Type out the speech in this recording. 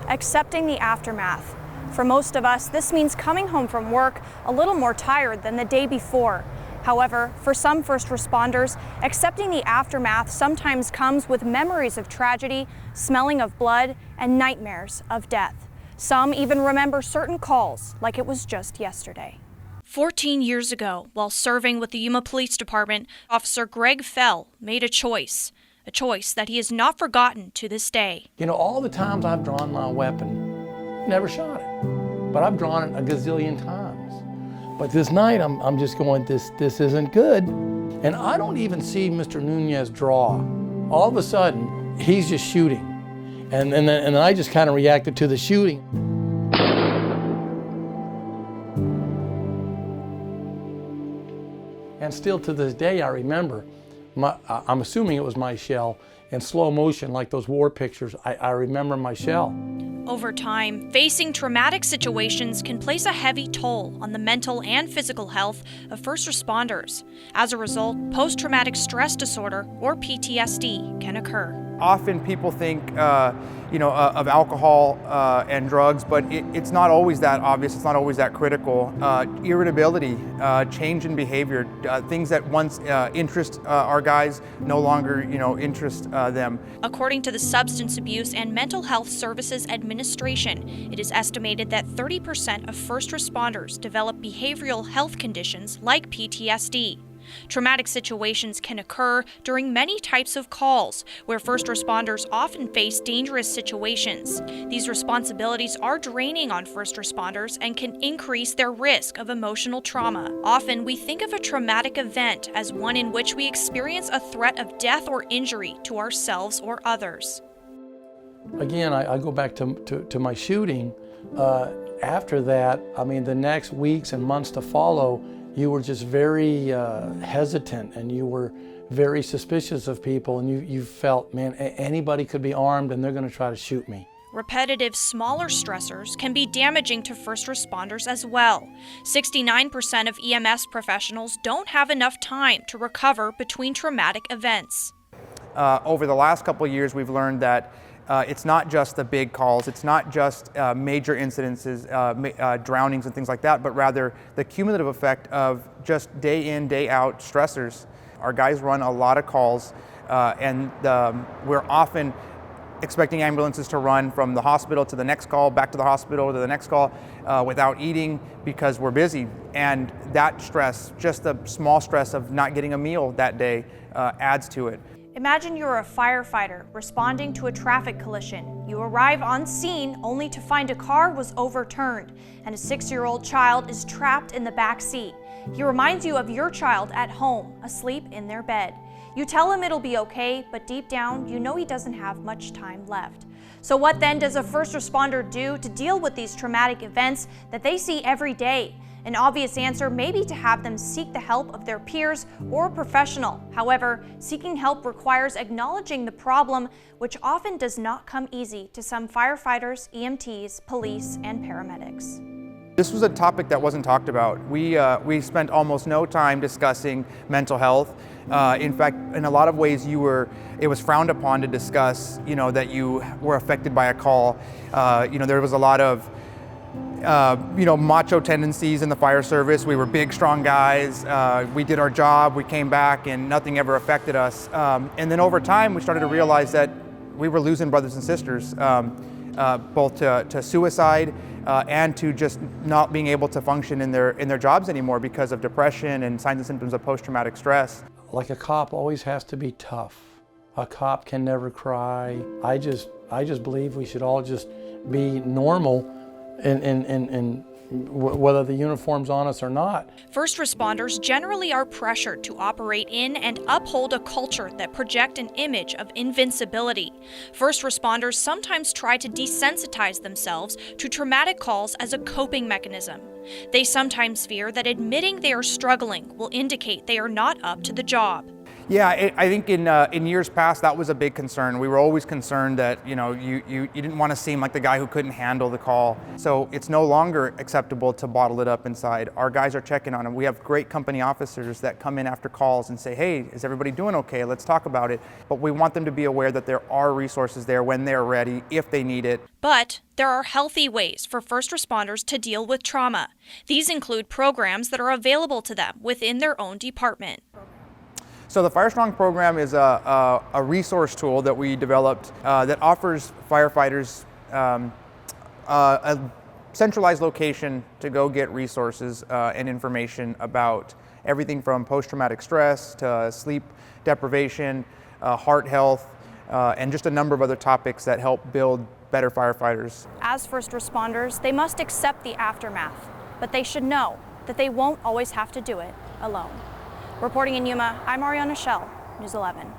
Accepting the aftermath. For most of us, this means coming home from work a little more tired than the day before. However, for some first responders, accepting the aftermath sometimes comes with memories of tragedy, smelling of blood, and nightmares of death. Some even remember certain calls like it was just yesterday. 14 years ago, while serving with the Yuma Police Department, Officer Greg Fell made a choice that he has not forgotten to this day. You know, all the times I've drawn my weapon, never shot it, but I've drawn it a gazillion times. But this night, I'm just going, this isn't good. And I don't even see Mr. Nunez draw. All of a sudden, he's just shooting. And then I just kind of reacted to the shooting. And still to this day, I remember, I'm assuming it was my shell, in slow motion, like those war pictures, I remember my shell. Over time, facing traumatic situations can place a heavy toll on the mental and physical health of first responders. As a result, post-traumatic stress disorder, or PTSD, can occur. Often people think, of alcohol and drugs, but it's not always that obvious. It's not always that critical. Irritability, change in behavior, things that once interest our guys no longer, interest them. According to the Substance Abuse and Mental Health Services Administration, it is estimated that 30% of first responders develop behavioral health conditions like PTSD. Traumatic situations can occur during many types of calls, where first responders often face dangerous situations. These responsibilities are draining on first responders and can increase their risk of emotional trauma. Often, we think of a traumatic event as one in which we experience a threat of death or injury to ourselves or others. Again, I go back to my shooting. After that, the next weeks and months to follow, you were just very hesitant, and you were very suspicious of people, and you felt, man, anybody could be armed and they're going to try to shoot me. Repetitive, smaller stressors can be damaging to first responders as well. 69% of EMS professionals don't have enough time to recover between traumatic events. Over the last couple of years, we've learned that it's not just the big calls, it's not just major incidences, drownings and things like that, but rather the cumulative effect of just day in, day out stressors. Our guys run a lot of calls, and we're often expecting ambulances to run from the hospital to the next call, back to the hospital to the next call, without eating because we're busy. And that stress, just the small stress of not getting a meal that day, adds to it. Imagine you're a firefighter responding to a traffic collision. You arrive on scene only to find a car was overturned and a 6-year-old child is trapped in the back seat. He reminds you of your child at home, asleep in their bed. You tell him it'll be okay, but deep down, you know he doesn't have much time left. So what then does a first responder do to deal with these traumatic events that they see every day? An obvious answer may be to have them seek the help of their peers or a professional. However, seeking help requires acknowledging the problem, which often does not come easy to some firefighters, EMTs, police, and paramedics. This was a topic that wasn't talked about. We spent almost no time discussing mental health. In fact, in a lot of ways, it was frowned upon to discuss, that you were affected by a call. There was a lot of macho tendencies in the fire service. We were big, strong guys. We did our job, we came back, and nothing ever affected us. And then over time, we started to realize that we were losing brothers and sisters, both to suicide and to just not being able to function in their jobs anymore because of depression and signs and symptoms of post-traumatic stress. Like, a cop always has to be tough. A cop can never cry. I just believe we should all just be normal and whether the uniform's on us or not. First responders generally are pressured to operate in and uphold a culture that project an image of invincibility. First responders sometimes try to desensitize themselves to traumatic calls as a coping mechanism. They sometimes fear that admitting they are struggling will indicate they are not up to the job. Yeah, I think in years past that was a big concern. We were always concerned that you didn't want to seem like the guy who couldn't handle the call. So it's no longer acceptable to bottle it up inside. Our guys are checking on them. We have great company officers that come in after calls and say, hey, is everybody doing okay? Let's talk about it. But we want them to be aware that there are resources there when they're ready, if they need it. But there are healthy ways for first responders to deal with trauma. These include programs that are available to them within their own department. So the FireStrong program is a resource tool that we developed that offers firefighters a centralized location to go get resources and information about everything from post-traumatic stress to sleep deprivation, heart health, and just a number of other topics that help build better firefighters. As first responders, they must accept the aftermath, but they should know that they won't always have to do it alone. Reporting in Yuma, I'm Arianna Shell, News 11.